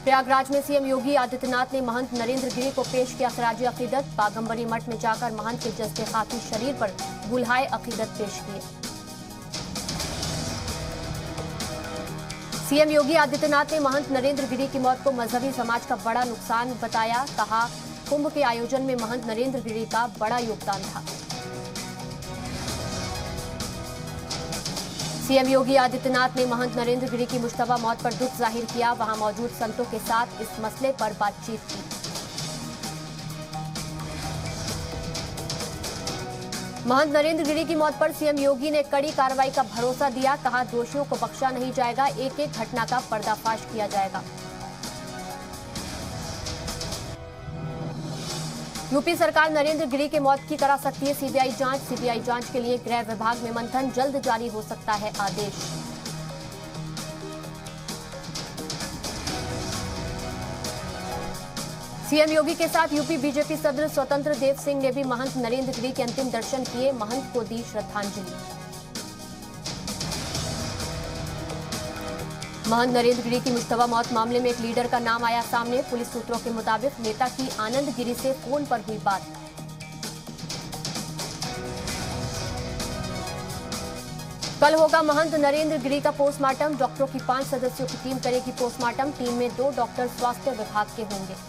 प्रयागराज में सीएम योगी आदित्यनाथ ने महंत नरेंद्र गिरी को पेश किया खराज अकीदत। बागंबरी मठ में जाकर महंत के जस्ते खाकी शरीर पर गुलहाए अकीदत पेश किए। सीएम योगी आदित्यनाथ ने महंत नरेंद्र गिरी की मौत को मजहबी समाज का बड़ा नुकसान बताया। कहा, कुंभ के आयोजन में महंत नरेंद्र गिरी का बड़ा योगदान था। सीएम योगी आदित्यनाथ ने महंत नरेंद्र गिरी की मुश्तबा मौत पर दुख जाहिर किया। वहां मौजूद संतों के साथ इस मसले पर बातचीत की। महंत नरेंद्र गिरी की मौत पर सीएम योगी ने कड़ी कार्रवाई का भरोसा दिया। कहा, दोषियों को बख्शा नहीं जाएगा, एक एक घटना का पर्दाफाश किया जाएगा। यूपी सरकार नरेंद्र गिरी की मौत की करा सकती है सीबीआई जांच। सीबीआई जांच के लिए गृह विभाग में मंथन, जल्द जारी हो सकता है आदेश। सीएम योगी के साथ यूपी बीजेपी सदस्य स्वतंत्र देव सिंह ने भी महंत नरेंद्र गिरी के अंतिम दर्शन किए। महंत को दी श्रद्धांजलि। महंत नरेंद्र गिरी की मुश्तबा मौत मामले में एक लीडर का नाम आया सामने। पुलिस सूत्रों के मुताबिक नेता की आनंद गिरी से फोन पर हुई बात। कल होगा महंत नरेंद्र गिरी का पोस्टमार्टम। डॉक्टरों की 5 सदस्यों की टीम करेगी पोस्टमार्टम। टीम में 2 डॉक्टर स्वास्थ्य विभाग के होंगे।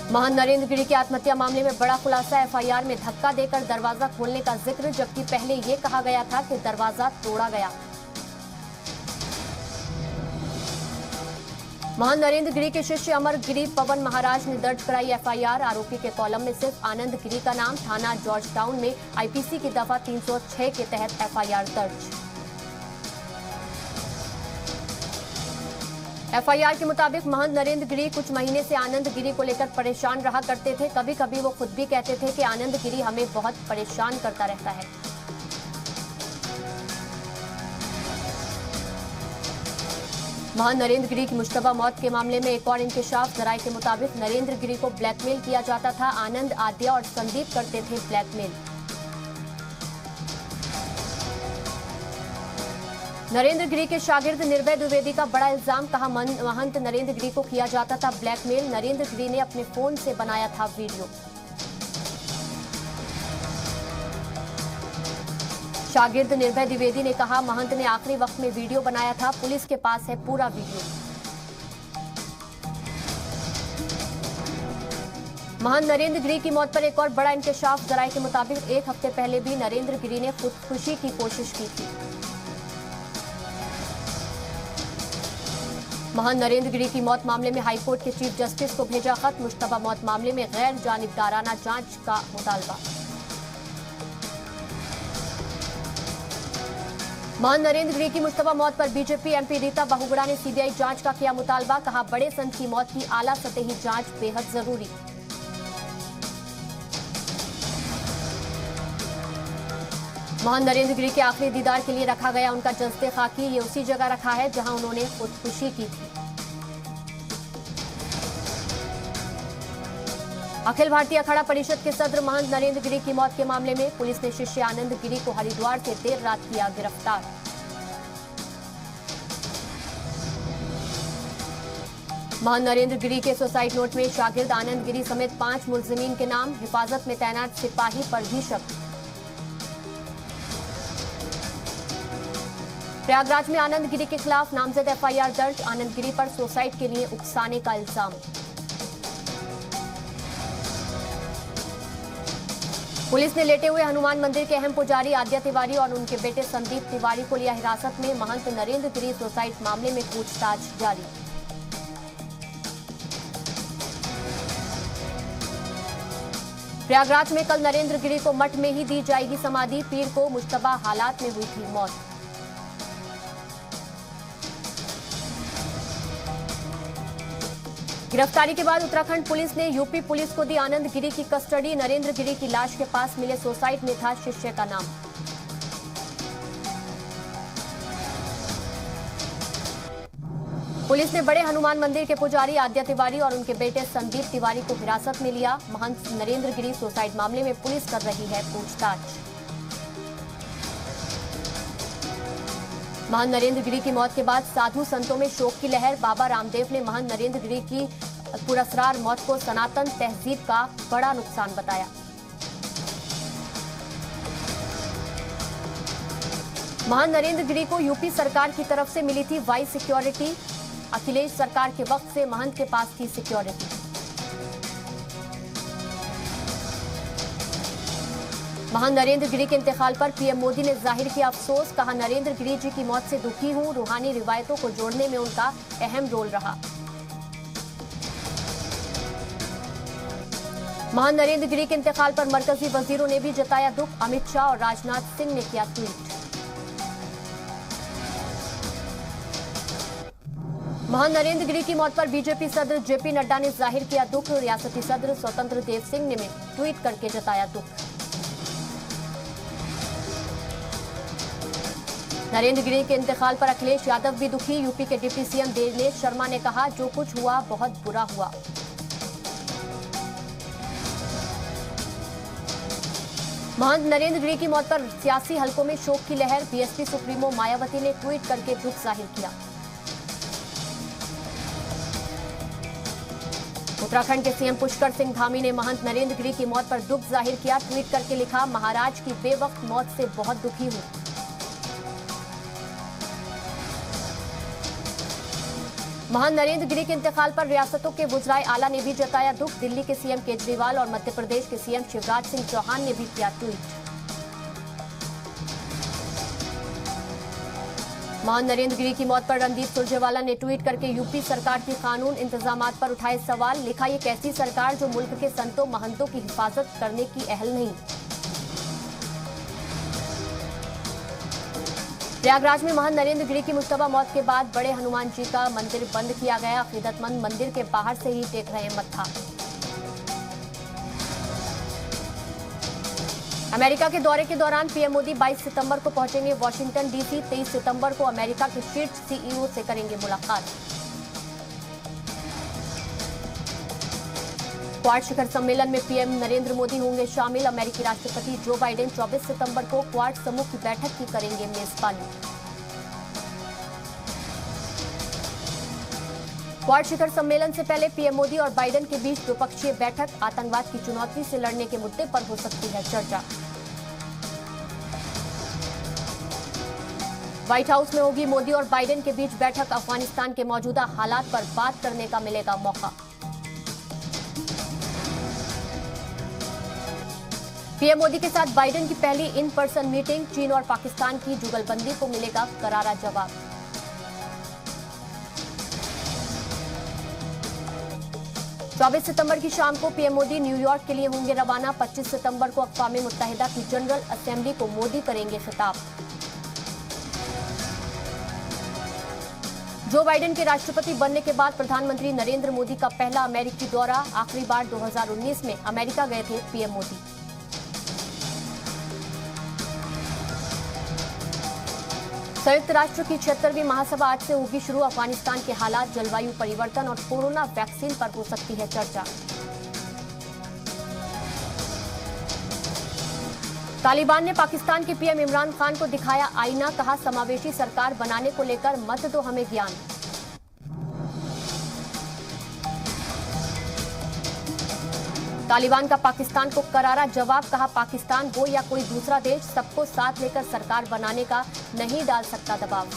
महंत नरेंद्र गिरी की आत्महत्या मामले में बड़ा खुलासा। एफआईआर में धक्का देकर दरवाजा खोलने का जिक्र, जबकि पहले ये कहा गया था कि दरवाजा तोड़ा गया। महंत नरेंद्र गिरी के शिष्य अमर गिरी पवन महाराज ने दर्ज कराई एफआईआर। आरोपी के कॉलम में सिर्फ आनंद गिरी का नाम। थाना जॉर्ज टाउन में आईपीसी की दफा 306 के तहत एफआईआर दर्ज। एफआईआर के मुताबिक महंत नरेंद्र गिरी कुछ महीने से आनंद गिरी को लेकर परेशान रहा करते थे। कभी कभी वो खुद भी कहते थे कि आनंद गिरी हमें बहुत परेशान करता रहता है। महंत नरेंद्र गिरी की मुश्तबा मौत के मामले में एक और इंकशाफ। जराये के मुताबिक नरेंद्र गिरी को ब्लैकमेल किया जाता था। आनंद, आद्या और संदीप करते थे ब्लैकमेल। नरेंद्र गिरी के शागिर्द निर्भय द्विवेदी का बड़ा इल्जाम। कहा, महंत नरेंद्र गिरी को किया जाता था ब्लैकमेल। नरेंद्र गिरी ने अपने फोन से बनाया था वीडियो। शागिर्द निर्भय द्विवेदी ने कहा, महंत ने आखिरी वक्त में वीडियो बनाया था। पुलिस के पास है पूरा वीडियो। महंत नरेंद्र गिरी की मौत पर एक और बड़ा इंकशाफ। जराये के मुताबिक 1 हफ्ते पहले भी नरेंद्र गिरी ने खुदकुशी की कोशिश की थी। महंत नरेंद्र गिरी की मौत मामले में हाईकोर्ट के चीफ जस्टिस को भेजा खत। मुश्तबा मौत मामले में गैर जानिबदाराना जांच का मुतालबा। महंत नरेंद्र गिरी की मुश्तबा मौत पर बीजेपी एमपी रीता बहुगुणा ने सीबीआई जांच का किया मुतालबा। कहा, बड़े संत की मौत की आला सतही जांच बेहद जरूरी। महंत नरेंद्र गिरी के आखिरी दीदार के लिए रखा गया उनका जस्ते खाकी। ये उसी जगह रखा है जहां उन्होंने खुदकुशी की थी। अखिल भारतीय अखाड़ा परिषद के सदर महंत नरेंद्र गिरी की मौत के मामले में पुलिस ने शिष्य आनंद गिरी को हरिद्वार से देर रात किया गिरफ्तार। महंत नरेंद्र गिरी के सुसाइड नोट में शागिर्द आनंद गिरी समेत 5 मुलजिमीन के नाम। हिफाजत में तैनात सिपाही पर भी शक। प्रयागराज में आनंद गिरी के खिलाफ नामजद एफआईआर दर्ज। आनंद गिरी पर सुसाइड के लिए उकसाने का इल्जाम। पुलिस ने लेटे हुए हनुमान मंदिर के अहम पुजारी आद्या तिवारी और उनके बेटे संदीप तिवारी को लिया हिरासत में। महंत नरेंद्र गिरी सुसाइड मामले में पूछताछ जारी। प्रयागराज में कल नरेंद्र गिरी को मठ में ही दी जाएगी समाधि। पीर को मुश्तबा हालात में हुई थी मौत। गिरफ्तारी के बाद उत्तराखंड पुलिस ने यूपी पुलिस को दी आनंद गिरी की कस्टडी। नरेंद्र गिरी की लाश के पास मिले सुसाइड में था शिष्य का नाम। पुलिस ने बड़े हनुमान मंदिर के पुजारी आद्या तिवारी और उनके बेटे संदीप तिवारी को हिरासत में लिया। महंत नरेंद्र गिरी सुसाइड मामले में पुलिस कर रही है पूछताछ। महंत नरेंद्र गिरी की मौत के बाद साधु संतों में शोक की लहर। बाबा रामदेव ने महंत नरेंद्र गिरी की पुरस्कार मौत को सनातन तहजीब का बड़ा नुकसान बताया। महंत नरेंद्र गिरी को यूपी सरकार की तरफ से मिली थी वाई सिक्योरिटी। अखिलेश सरकार के वक्त से महंत के पास थी सिक्योरिटी। महंत नरेंद्र गिरी के इंतकाल पर पीएम मोदी ने जाहिर किया अफसोस। कहा, नरेंद्र गिरी जी की मौत से दुखी हूं। रूहानी रिवायतों को जोड़ने में उनका अहम रोल रहा। महंत नरेंद्र गिरी के इंतकाल पर मरकजी वजीरों ने भी जताया दुख। अमित शाह और राजनाथ सिंह ने किया ट्वीट। महंत नरेंद्र गिरी की मौत पर बीजेपी सदर जेपी नड्डा ने जाहिर किया दुख। रियासती सदर स्वतंत्र देव सिंह ने ट्वीट करके जताया दुख। नरेंद्र गिरी के इंतकाल पर अखिलेश यादव भी दुखी। यूपी के डिप्टी सीएम दिनेश शर्मा ने कहा, जो कुछ हुआ बहुत बुरा हुआ। महंत नरेंद्र गिरी की मौत पर सियासी हलकों में शोक की लहर। बीएसपी सुप्रीमो मायावती ने ट्वीट करके दुख जाहिर किया। उत्तराखंड के सीएम पुष्कर सिंह धामी ने महंत नरेंद्र गिरी की मौत पर दुख जाहिर किया। ट्वीट करके लिखा, महाराज की बेवक्त मौत से बहुत दुखी हूं। महंत नरेंद्र गिरी के इंतकाल पर रियासतों के वुज़राए आला ने भी जताया दुख। दिल्ली के सीएम केजरीवाल और मध्य प्रदेश के सीएम शिवराज सिंह चौहान ने भी किया ट्वीट। महंत नरेंद्र गिरी की मौत पर रणदीप सुरजेवाला ने ट्वीट करके यूपी सरकार की कानून इंतजामात पर उठाए सवाल। लिखा, ये कैसी सरकार जो मुल्क के संतों महंतों की हिफाजत करने की अहल नहीं। प्रयागराज में महंत नरेंद्र गिरी की मुश्तबा मौत के बाद बड़े हनुमान जी का मंदिर बंद किया गया। अकीदतमंद मंदिर के बाहर से ही टेक रहे मत्था। अमेरिका के दौरे के दौरान पीएम मोदी 22 सितंबर को पहुंचेंगे वाशिंगटन डीसी। 23 सितंबर को अमेरिका के शीर्ष सीईओ से करेंगे मुलाकात। क्वाड शिखर सम्मेलन में पीएम नरेंद्र मोदी होंगे शामिल। अमेरिकी राष्ट्रपति जो बाइडेन 24 सितंबर को क्वाड समूह की बैठक की करेंगे मेजबानी। क्वाड शिखर सम्मेलन से पहले पीएम मोदी और बाइडेन के बीच द्विपक्षीय बैठक। आतंकवाद की चुनौती से लड़ने के मुद्दे पर हो सकती है चर्चा। व्हाइट हाउस में होगी मोदी और बाइडेन के बीच बैठक। अफगानिस्तान के मौजूदा हालात पर बात करने का मिलेगा मौका। पीएम मोदी के साथ बाइडेन की पहली इन पर्सन मीटिंग। चीन और पाकिस्तान की जुगलबंदी को मिलेगा करारा जवाब। चौबीस सितंबर की शाम को पीएम मोदी न्यूयॉर्क के लिए होंगे रवाना। 25 सितंबर को अक़वाम मुत्तहिदा की जनरल असेंबली को मोदी करेंगे खिताब। जो बाइडेन के राष्ट्रपति बनने के बाद प्रधानमंत्री नरेंद्र मोदी का पहला अमेरिकी दौरा। आखिरी बार 2019 में अमेरिका गए थे पीएम मोदी। संयुक्त राष्ट्र की 76वीं महासभा आज से होगी शुरू। अफगानिस्तान के हालात, जलवायु परिवर्तन और कोरोना वैक्सीन पर हो सकती है चर्चा। तालिबान ने पाकिस्तान के पीएम इमरान खान को दिखाया आईना। कहा, समावेशी सरकार बनाने को लेकर मत दो हमें ज्ञान। तालिबान का पाकिस्तान को करारा जवाब। कहा, पाकिस्तान हो या कोई दूसरा देश, सबको साथ लेकर सरकार बनाने का नहीं डाल सकता दबाव।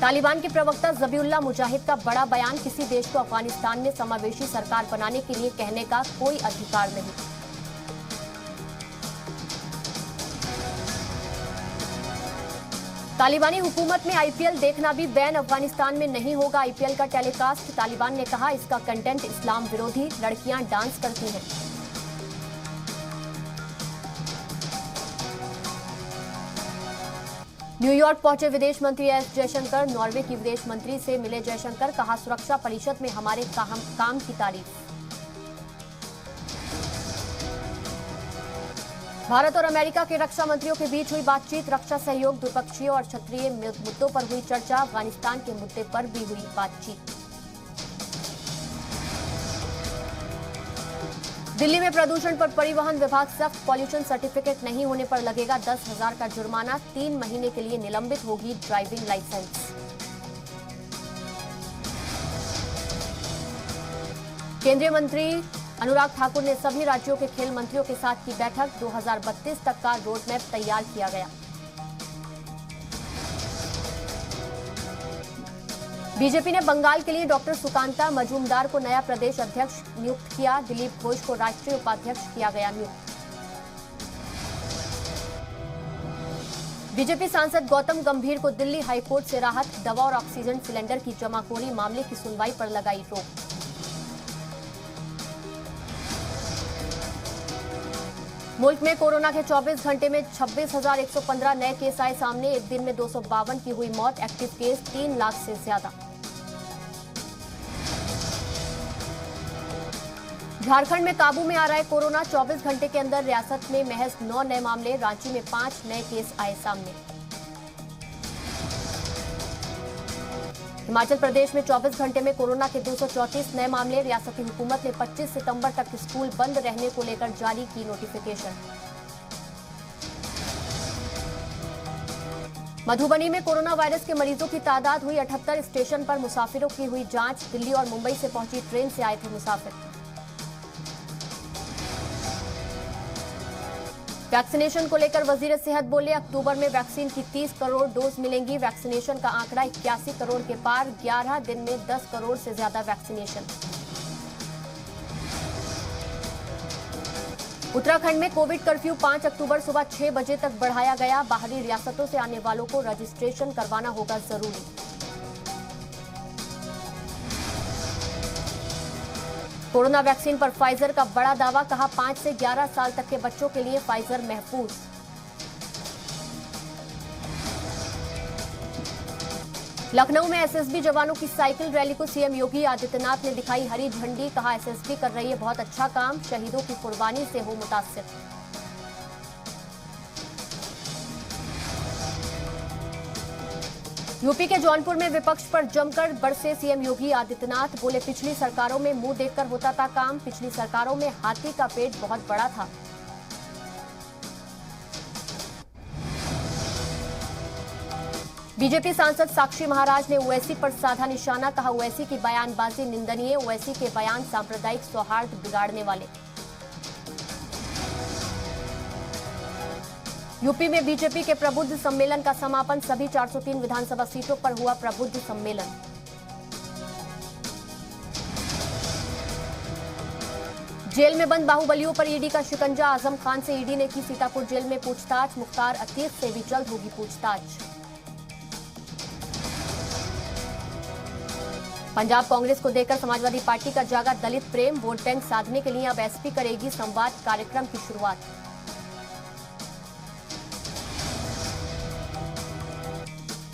तालिबान के प्रवक्ता ज़बीउल्लाह मुजाहिद का बड़ा बयान। किसी देश को अफगानिस्तान में समावेशी सरकार बनाने के लिए कहने का कोई अधिकार नहीं। तालिबानी हुकूमत में आईपीएल देखना भी बैन। अफगानिस्तान में नहीं होगा आईपीएल का टेलीकास्ट। तालिबान ने कहा, इसका कंटेंट इस्लाम विरोधी, लड़कियां डांस करती हैं। न्यूयॉर्क पहुंचे विदेश मंत्री एस जयशंकर। नॉर्वे की विदेश मंत्री से मिले जयशंकर। कहा, सुरक्षा परिषद में हमारे काम की तारीफ। भारत और अमेरिका के रक्षा मंत्रियों के बीच हुई बातचीत। रक्षा सहयोग, द्विपक्षीय और क्षेत्रीय मुद्दों पर हुई चर्चा। अफगानिस्तान के मुद्दे पर भी हुई बातचीत। दिल्ली में प्रदूषण पर परिवहन विभाग सख्त। पॉल्यूशन सर्टिफिकेट नहीं होने पर लगेगा 10,000 का जुर्माना। 3 महीने के लिए निलंबित होगी ड्राइविंग लाइसेंस। केंद्रीय मंत्री अनुराग ठाकुर ने सभी राज्यों के खेल मंत्रियों के साथ की बैठक। 2032 तक का रोड मैप तैयार किया गया। बीजेपी ने बंगाल के लिए डॉक्टर सुकांता मजूमदार को नया प्रदेश अध्यक्ष नियुक्त किया। दिलीप घोष को राष्ट्रीय उपाध्यक्ष किया गया नियुक्त। बीजेपी सांसद गौतम गंभीर को दिल्ली हाईकोर्ट से राहत। दवा और ऑक्सीजन सिलेंडर की जमाखोरी मामले की सुनवाई पर लगाई रोक। मुल्क में कोरोना के 24 घंटे में 26,115 नए केस आए सामने। एक दिन में 252 की हुई मौत। एक्टिव केस 3 लाख से ज्यादा। झारखंड में काबू में आ रहा है कोरोना। 24 घंटे के अंदर रियासत में महज 9 नए मामले। रांची में 5 नए केस आए सामने। हिमाचल प्रदेश में 24 घंटे में कोरोना के 234 नए मामले। रियासती हुकूमत ने 25 सितंबर तक स्कूल बंद रहने को लेकर जारी की नोटिफिकेशन। मधुबनी में कोरोना वायरस के मरीजों की तादाद हुई 78। स्टेशन पर मुसाफिरों की हुई जांच। दिल्ली और मुंबई से पहुंची ट्रेन से आए थे मुसाफिर। वैक्सीनेशन को लेकर वजीर सेहत बोले, अक्टूबर में वैक्सीन की 30 करोड़ डोज मिलेंगी। वैक्सीनेशन का आंकड़ा 81 करोड़ के पार। 11 दिन में 10 करोड़ से ज्यादा वैक्सीनेशन। उत्तराखंड में कोविड कर्फ्यू 5 अक्टूबर सुबह 6 बजे तक बढ़ाया गया। बाहरी रियासतों से आने वालों को रजिस्ट्रेशन करवाना होगा जरूरी। कोरोना वैक्सीन पर फाइजर का बड़ा दावा। कहा 5 से 11 साल तक के बच्चों के लिए फाइजर महफूज। लखनऊ में एसएसबी जवानों की साइकिल रैली को सीएम योगी आदित्यनाथ ने दिखाई हरी झंडी। कहा एसएसबी कर रही है बहुत अच्छा काम। शहीदों की कुर्बानी से हो मुतासिर। यूपी के जौनपुर में विपक्ष पर जमकर बरसे सीएम योगी आदित्यनाथ। बोले पिछली सरकारों में मुंह देखकर होता था काम। पिछली सरकारों में हाथी का पेट बहुत बड़ा था। बीजेपी सांसद साक्षी महाराज ने ओवैसी पर साधा निशाना। कहा ओवैसी की बयानबाजी निंदनीय। ओवैसी के बयान सांप्रदायिक सौहार्द बिगाड़ने वाले। यूपी में बीजेपी के प्रबुद्ध सम्मेलन का समापन। सभी 403 विधानसभा सीटों पर हुआ प्रबुद्ध सम्मेलन। जेल में बंद बाहुबलियों पर ईडी का शिकंजा। आजम खान से ईडी ने की सीतापुर जेल में पूछताछ। मुख्तार अतीक से भी जल्द होगी पूछताछ। पंजाब कांग्रेस को देकर समाजवादी पार्टी का जागा दलित प्रेम। वोट बैंक साधने के लिए अब एसपी करेगी संवाद कार्यक्रम की शुरुआत।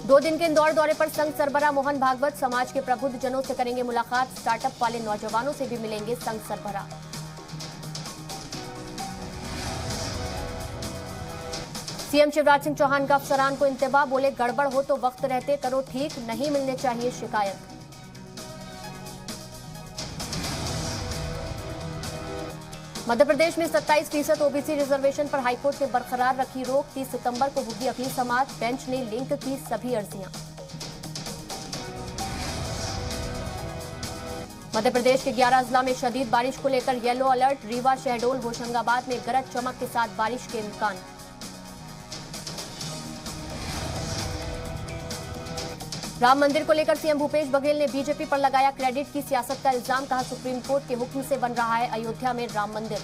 दो दिन के इंदौर दौरे पर संघ सरबराह मोहन भागवत। समाज के प्रबुद्ध जनों से करेंगे मुलाकात। स्टार्टअप वाले नौजवानों से भी मिलेंगे संघ सरबराह। सीएम शिवराज सिंह चौहान का अफसरान को इंतबाह। बोले गड़बड़ हो तो वक्त रहते करो ठीक, नहीं मिलने चाहिए शिकायत। मध्य प्रदेश में 27% ओबीसी रिजर्वेशन पर हाईकोर्ट ने बरकरार रखी रोक। 30 सितंबर को होगी अगली समाअत। बेंच ने लिंक की सभी अर्जियां। मध्य प्रदेश के 11 जिला में शदीद बारिश को लेकर येलो अलर्ट। रीवा, शहडोल, होशंगाबाद में गरज चमक के साथ बारिश के इम्कान। राम मंदिर को लेकर सीएम भूपेश बघेल ने बीजेपी पर लगाया क्रेडिट की सियासत का इल्जाम। कहा सुप्रीम कोर्ट के हुक्म से बन रहा है अयोध्या में राम मंदिर।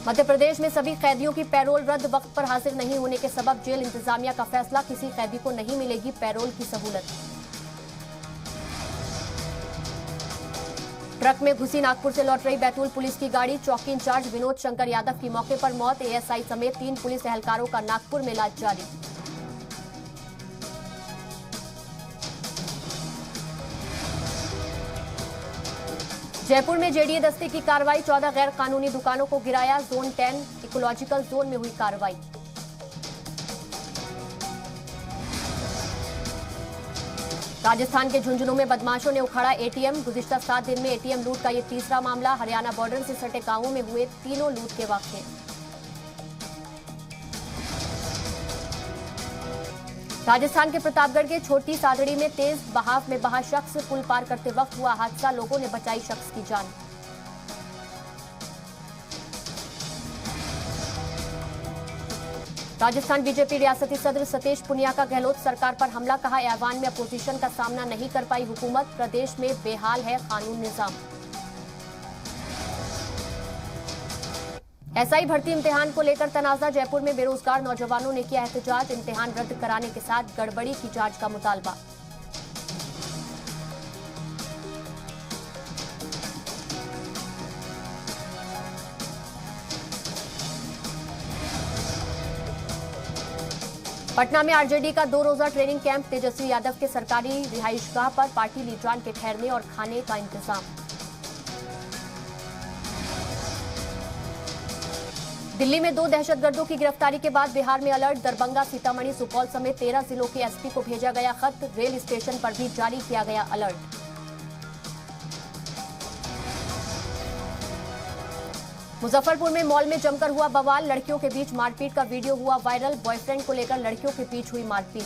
मध्य प्रदेश में सभी कैदियों की पैरोल रद्द। वक्त पर हाजिर नहीं होने के सबब जेल इंतजामिया का फैसला। किसी कैदी को नहीं मिलेगी पैरोल की सहूलत। ट्रक में घुसी नागपुर से लौट रही बैतूल पुलिस की गाड़ी। चौकी इंचार्ज विनोद शंकर यादव की मौके पर मौत। एएसआई समेत 3 पुलिस एहलकारों का नागपुर में इलाज जारी। जयपुर में जेडीए दस्ते की कार्रवाई। 14 गैर कानूनी दुकानों को गिराया। जोन 10 इकोलॉजिकल जोन में हुई कार्रवाई। राजस्थान के झुंझुनू में बदमाशों ने उखाड़ा एटीएम। गुज़िश्ता 7 दिन में एटीएम लूट का ये तीसरा मामला। हरियाणा बॉर्डर से सटे गांवों में हुए तीनों लूट के वाक़ये। राजस्थान के प्रतापगढ़ के छोटी सादड़ी में तेज बहाव में बहा शख्स। पुल पार करते वक्त हुआ हादसा, लोगों ने बचाई शख्स की जान। राजस्थान बीजेपी रियासती सदर सतीश पुनिया का गहलोत सरकार पर हमला, कहा ऐवान में अपोजिशन का सामना नहीं कर पाई हुकूमत। प्रदेश में बेहाल है कानून निजाम। एसआई भर्ती इम्तिहान को लेकर तनाजा। जयपुर में बेरोजगार नौजवानों ने किया एहतजाज। इम्तिहान रद्द कराने के साथ गड़बड़ी की जांच का मुतालबा। पटना में आरजेडी का 2 रोजा ट्रेनिंग कैंप। तेजस्वी यादव के सरकारी रिहाइशगाह पर पार्टी लीडरान के ठहरने और खाने का इंतजाम। दिल्ली में 2 दहशतगर्दों की गिरफ्तारी के बाद बिहार में अलर्ट। दरभंगा, सीतामढ़ी, सुपौल समेत 13 जिलों के एसपी को भेजा गया खत। रेल स्टेशन पर भी जारी किया गया अलर्ट। मुजफ्फरपुर में मॉल में जमकर हुआ बवाल। लड़कियों के बीच मारपीट का वीडियो हुआ वायरल। बॉयफ्रेंड को लेकर लड़कियों के बीच हुई मारपीट।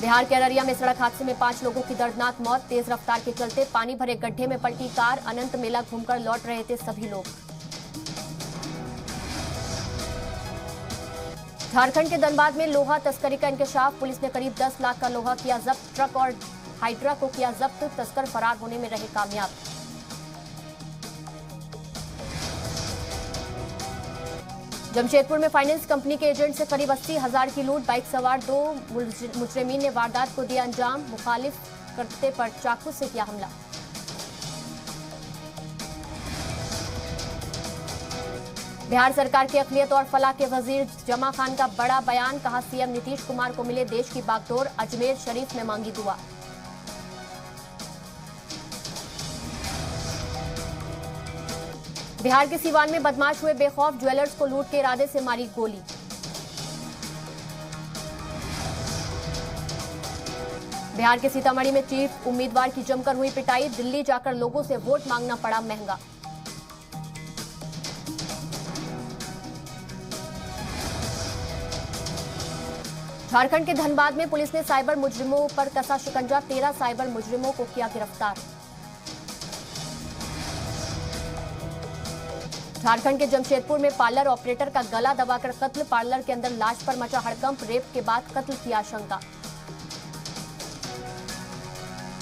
बिहार के अररिया में सड़क हादसे में 5 लोगों की दर्दनाक मौत। तेज रफ्तार के चलते पानी भरे गड्ढे में पलटी कार। अनंत मेला घूमकर लौट रहे थे सभी लोग। झारखंड के धनबाद में लोहा तस्करी का इंकशाफ। पुलिस ने करीब 10 लाख का लोहा किया जब्त। ट्रक और हाइड्रा को किया जब्त। तस्कर फरार होने में रहे कामयाब। जमशेदपुर में फाइनेंस कंपनी के एजेंट से करीब 80,000 की लूट। बाइक सवार 2 मुजरिमीन ने वारदात को दिया अंजाम। मुखालिफ करते पर चाकू से किया हमला। बिहार सरकार की अक़लियत और फलाह के वजीर जमा खान का बड़ा बयान, कहा सीएम नीतीश कुमार को मिले देश की बागडोर। अजमेर शरीफ में मांगी दुआ। बिहार के सीवान में बदमाश हुए बेखौफ। ज्वेलर्स को लूट के इरादे से मारी गोली। बिहार के सीतामढ़ी में चीफ उम्मीदवार की जमकर हुई पिटाई। दिल्ली जाकर लोगों से वोट मांगना पड़ा महंगा। झारखंड के धनबाद में पुलिस ने साइबर मुजरिमों पर कसा शिकंजा। 13 साइबर मुजरिमों को किया गिरफ्तार। झारखंड के जमशेदपुर में पार्लर ऑपरेटर का गला दबाकर कत्ल। पार्लर के अंदर लाश पर मचा हड़कंप। रेप के बाद कत्ल की आशंका।